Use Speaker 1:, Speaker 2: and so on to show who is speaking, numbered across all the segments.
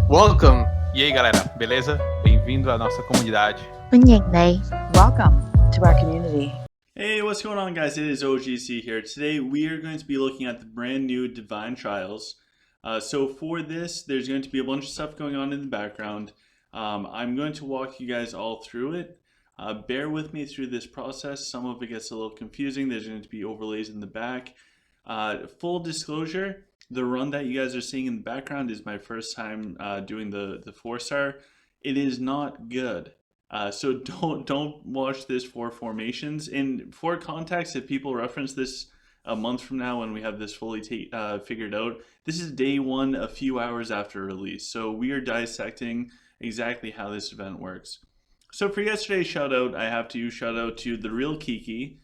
Speaker 1: Welcome! E aí, galera, beleza? Bem-vindo à nossa comunidade.
Speaker 2: Welcome to our community.
Speaker 3: Hey, what's going on, guys? It is OGC here. Today we are going to be looking at the brand new Divine Trials. So for this, there's going to be a bunch of stuff going on in the background. I'm going to walk you guys all through it. Bear with me through this process. Some of it gets a little confusing. There's going to be overlays in the back. Full disclosure, the run that you guys are seeing in the background is my first time doing the 4-star. It is not good. So don't watch this for formations. And for context, if people reference this a month from now when we have this fully figured out, this is day one, a few hours after release. So we are dissecting exactly how this event works. So for yesterday's shout out, I have to shout out to the real Kiki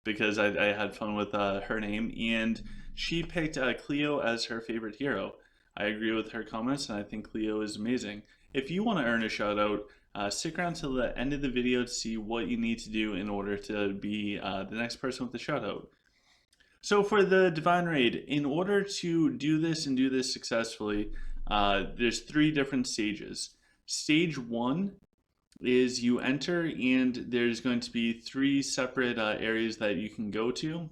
Speaker 3: because I had fun with her name, and she picked Cleo as her favorite hero. I agree with her comments, and I think Cleo is amazing. If you want to earn a shout out, stick around till the end of the video to see what you need to do in order to be the next person with the shout out. So for the Divine Raid, in order to do this and do this successfully, there's 3 different stages. Stage 1 is you enter and there's going to be 3 separate areas that you can go to.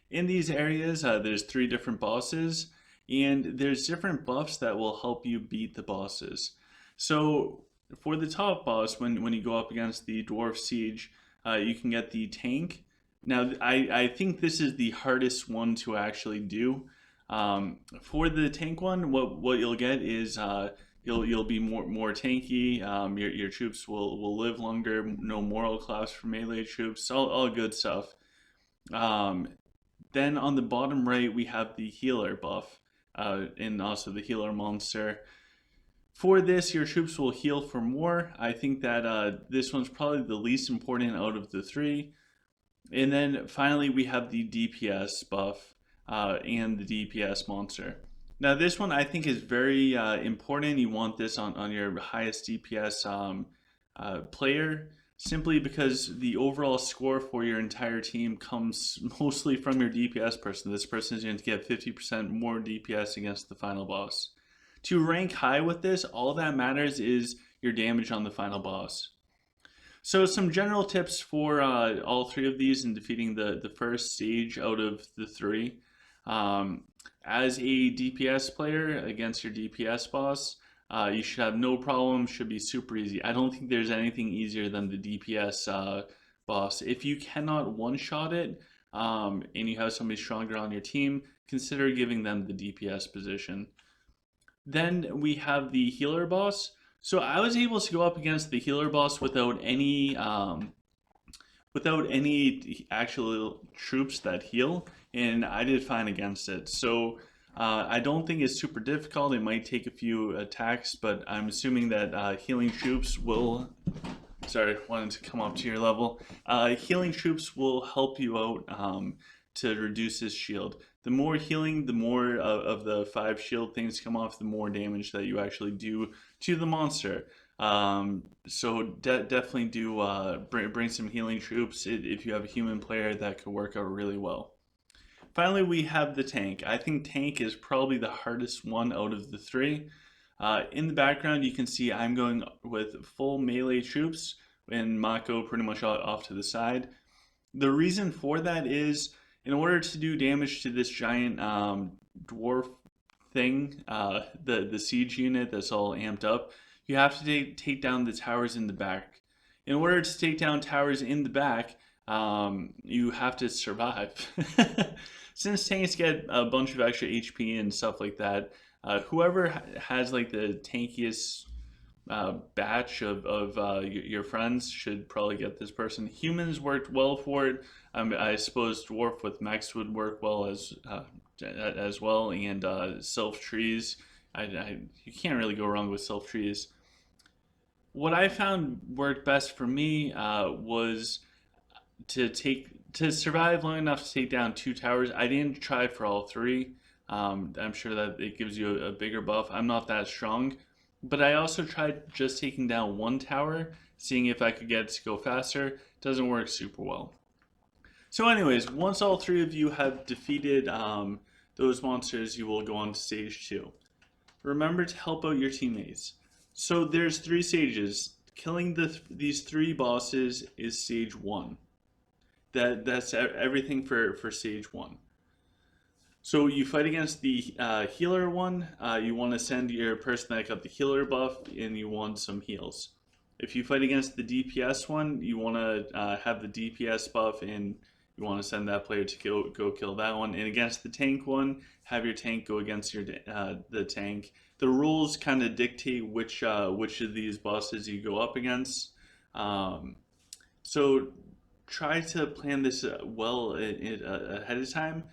Speaker 3: In these areas, there's 3 different bosses, and there's different buffs that will help you beat the bosses. So for the top boss, when you go up against the Dwarf Siege, you can get the tank. Now, I think this is the hardest one to actually do. For the tank one, what you'll get is you'll be more tanky. Your troops will live longer. No moral collapse for melee troops. All good stuff. Then on the bottom right, we have the healer buff, and also the healer monster. For this, your troops will heal for more. I think that this one's probably the least important out of the 3. And then finally, we have the DPS buff and the DPS monster. Now, this one I think is very important. You want this on your highest DPS player, simply because the overall score for your entire team comes mostly from your DPS person. This person is going to get 50% more DPS against the final boss. To rank high with this, all that matters is your damage on the final boss. So some general tips for all 3 of these in defeating the first stage out of the 3. As a DPS player against your DPS boss, you should have no problem, should be super easy. I don't think there's anything easier than the DPS boss. If you cannot one-shot it and you have somebody stronger on your team, consider giving them the DPS position. Then we have the healer boss. So I was able to go up against the healer boss without any actual troops that heal, and I did fine against it. So I don't think it's super difficult. It might take a few attacks, but I'm assuming that healing troops will. Sorry, wanted to come up to your level. Healing troops will help you out to reduce his shield. The more healing, the more of the 5 shield things come off, the more damage that you actually do to the monster. So definitely do bring some healing troops if you have a human player. That could work out really well. Finally, we have the tank. I think tank is probably the hardest one out of the 3. In the background, you can see I'm going with full melee troops and Mako pretty much off to the side. The reason for that is, in order to do damage to this giant dwarf thing, the siege unit that's all amped up, you have to take down the towers in the back. In order to take down towers in the back, you have to survive. Since tanks get a bunch of extra HP and stuff like that, whoever has like the tankiest batch of your friends should probably get this person. Humans worked well for it. I suppose dwarf with mechs would work well as well, and self trees. You can't really go wrong with self trees. What I found worked best for me was to survive long enough to take down 2 towers. I didn't try for all 3. I'm sure that it gives you a bigger buff. I'm not that strong, but I also tried just taking down 1 tower, seeing if I could get it to go faster. Doesn't work super well. So anyways, once all 3 of you have defeated those monsters, you will go on to stage 2. remember to help out your teammates. So there's 3 stages. Killing these 3 bosses is stage 1. That's everything for stage 1. So you fight against the healer one. You want to send your person that got the healer buff, and you want some heals. If you fight against the DPS one, you want to have the DPS buff, and you want to send that player to go kill that one. And against the tank one, have your tank go against the tank. The rules kind of dictate which of these bosses you go up against. So try to plan this well ahead of time.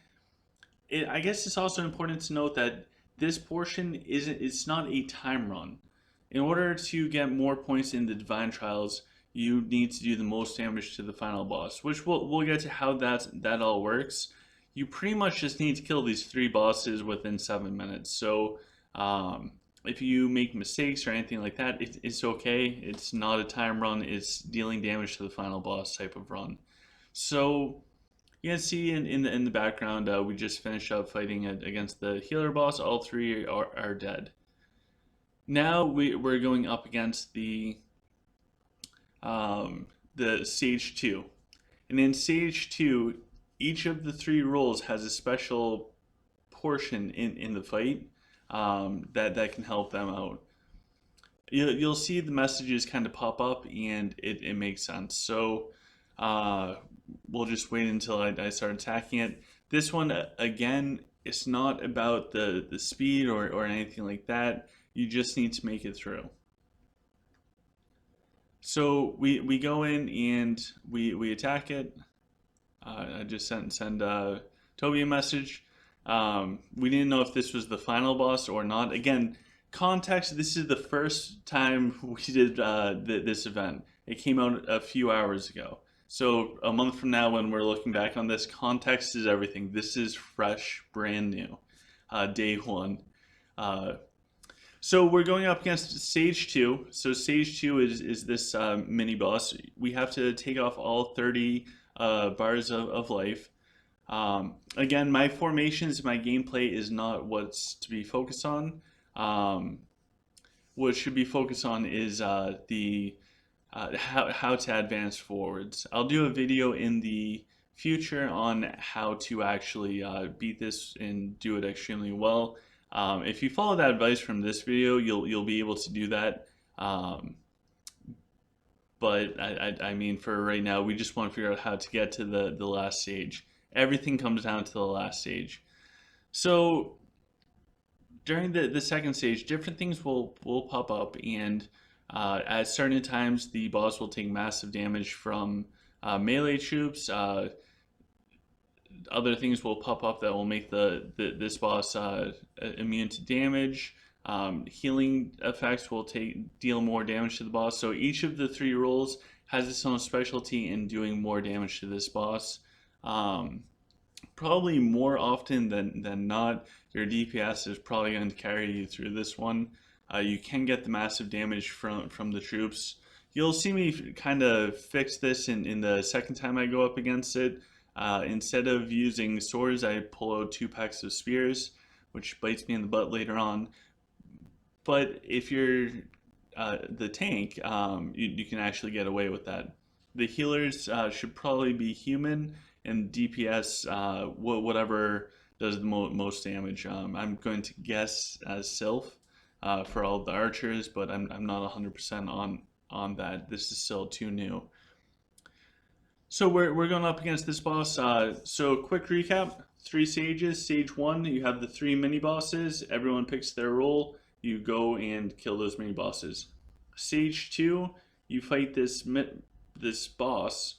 Speaker 3: I guess it's also important to note that this portion it's not a time run. In order to get more points in the Divine Trials, you need to do the most damage to the final boss, which we'll get to how that all works. You pretty much just need to kill these 3 bosses within 7 minutes. So if you make mistakes or anything like that, it's okay. It's not a time run. It's dealing damage to the final boss type of run. So you can see in the background, we just finished up fighting against the healer boss. All 3 are dead. Now we're going up against the stage 2. And in stage 2, each of the 3 roles has a special portion in the fight that can help them out. You'll see the messages kind of pop up, and it makes sense. So we'll just wait until I start attacking it. This one, again, it's not about the speed or anything like that. You just need to make it through. So we go in and we attack it. I just send Toby a message. We didn't know if this was the final boss or not. Again, context, this is the first time we did this event. It came out a few hours ago. So a month from now, when we're looking back on this, context is everything. This is fresh, brand new, day 1. So we're going up against stage 2. So stage 2 is this mini boss. We have to take off all 30 bars of life. Again, my formations, my gameplay is not what's to be focused on. What should be focused on is how to advance forwards. I'll do a video in the future on how to actually beat this and do it extremely well. If you follow that advice from this video, you'll be able to do that. But I mean, for right now, we just want to figure out how to get to the last stage. Everything comes down to the last stage. So during the second stage, different things will pop up, and at certain times, the boss will take massive damage from melee troops. Other things will pop up that will make this boss immune to damage. Healing effects will deal more damage to the boss. So each of the 3 roles has its own specialty in doing more damage to this boss. Probably more often than not, your DPS is probably going to carry you through this one. You can get the massive damage from the troops. You'll see me kind of fix this in the second time I go up against it. Instead of using swords, I pull out 2 packs of spears, which bites me in the butt later on. But if you're the tank, you can actually get away with that. The healers should probably be human, and DPS, whatever does the most damage. I'm going to guess as Sylph for all the archers, but I'm not 100% on that. This is still too new. So we're going up against this boss. So quick recap, 3 stages. Stage 1, you have the 3 mini bosses. Everyone picks their role. You go and kill those mini bosses. Stage 2, you fight this boss.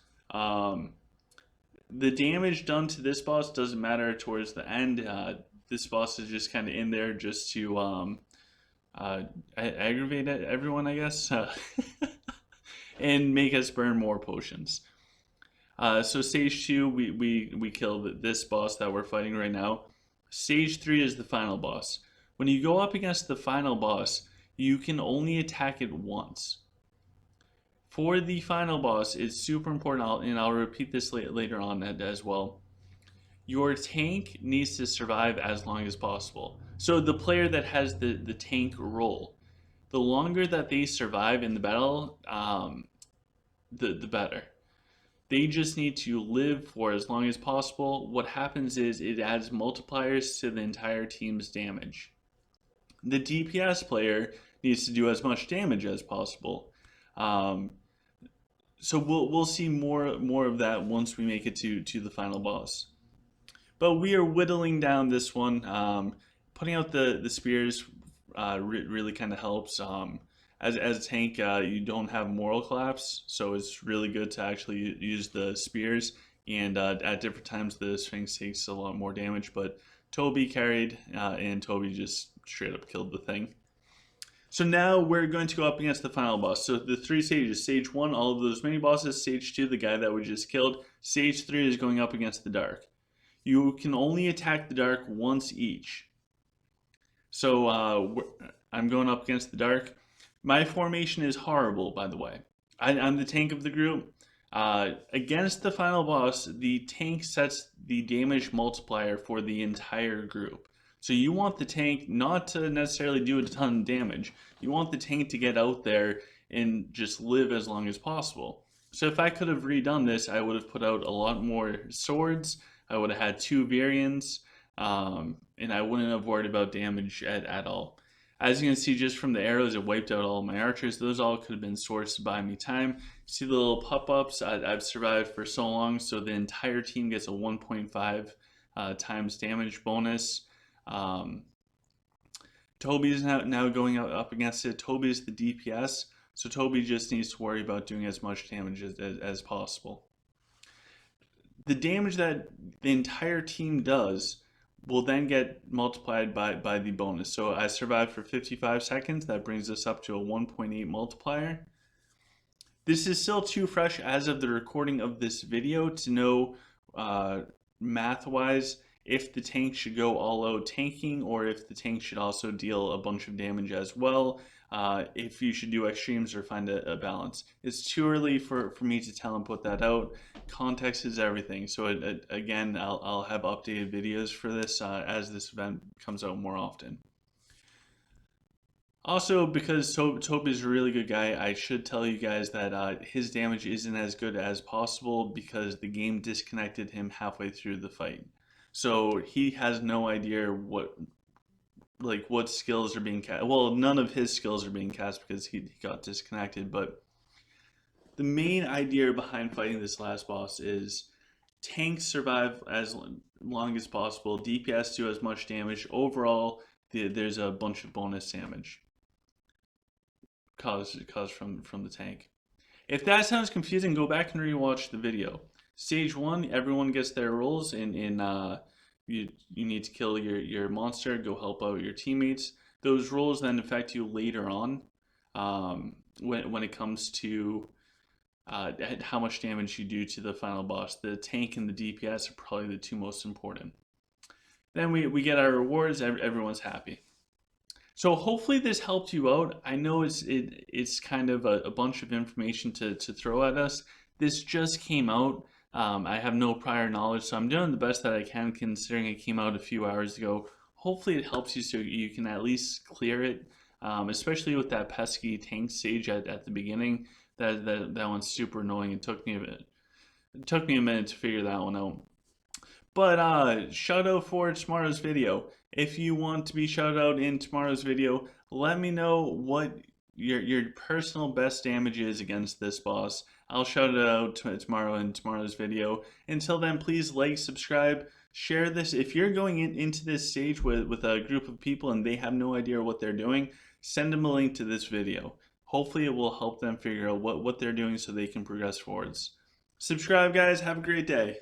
Speaker 3: The damage done to this boss doesn't matter towards the end. This boss is just kind of in there just to aggravate everyone, I guess, and make us burn more potions. So stage 2, we kill this boss that we're fighting right now. Stage 3 is the final boss. When you go up against the final boss, you can only attack it once. For the final boss, it's super important, and I'll repeat this later on as well. your tank needs to survive as long as possible. So the player that has the tank role, the longer that they survive in the battle, the better. They just need to live for as long as possible. What happens is it adds multipliers to the entire team's damage. The DPS player needs to do as much damage as possible. Um, so we'll see more of that once we make it to the final boss. But we are whittling down this one. Putting out the spears really kind of helps. As a tank, you don't have moral collapse, so it's really good to actually use the spears. And at different times, the Sphinx takes a lot more damage. But Toby carried, and Toby just straight up killed the thing. So now we're going to go up against the final boss. So the 3 stages. Stage 1, all of those mini bosses. Stage 2, the guy that we just killed. Stage 3 is going up against the dark. You can only attack the dark once each. So I'm going up against the dark. My formation is horrible, by the way. I'm the tank of the group. Against the final boss, the tank sets the damage multiplier for the entire group. So you want the tank not to necessarily do a ton of damage. You want the tank to get out there and just live as long as possible. So if I could have redone this, I would have put out a lot more swords. I would have had 2 variants, and I wouldn't have worried about damage at all. As you can see, just from the arrows, it wiped out all my archers. Those all could have been sourced to buy me time. See the little pop-ups? I've survived for so long, so the entire team gets a 1.5 times damage bonus. Toby's now going up against it. Toby's the DPS, so Toby just needs to worry about doing as much damage as possible. The damage that the entire team does will then get multiplied by the bonus. So I survived for 55 seconds. That brings us up to a 1.8 multiplier. This is still too fresh as of the recording of this video to know math-wise if the tank should go all out tanking or if the tank should also deal a bunch of damage as well. If you should do extremes or find a balance. It's too early for me to tell and put that out. Context is everything. So again, I'll have updated videos for this as this event comes out more often. Also, because Toby's a really good guy, I should tell you guys that his damage isn't as good as possible because the game disconnected him halfway through the fight. So he has no idea what skills are being cast. Well, none of his skills are being cast because he got disconnected. But the main idea behind fighting this last boss is tanks survive as long as possible. DPS do as much damage. Overall, there's a bunch of bonus damage caused from the tank. If that sounds confusing, go back and rewatch the video. Stage 1, everyone gets their roles you need to kill your monster, go help out your teammates. Those roles then affect you later on when it comes to how much damage you do to the final boss. The tank and the DPS are probably the 2 most important. Then we get our rewards, everyone's happy. So hopefully this helped you out. I know it's kind of a bunch of information to throw at us. This just came out. I have no prior knowledge, so I'm doing the best that I can considering it came out a few hours ago. Hopefully it helps you so you can at least clear it, especially with that pesky tank stage at the beginning. That one's super annoying. It took me a minute to figure that one out. But shout out for tomorrow's video. If you want to be shouted out in tomorrow's video, let me know what your personal best damage is against this boss. I'll shout it out tomorrow in tomorrow's video. Until then, please like, subscribe, share this. If you're going into this stage with a group of people and they have no idea what they're doing, send them a link to this video. Hopefully it will help them figure out what they're doing so they can progress forwards. Subscribe, guys. Have a great day.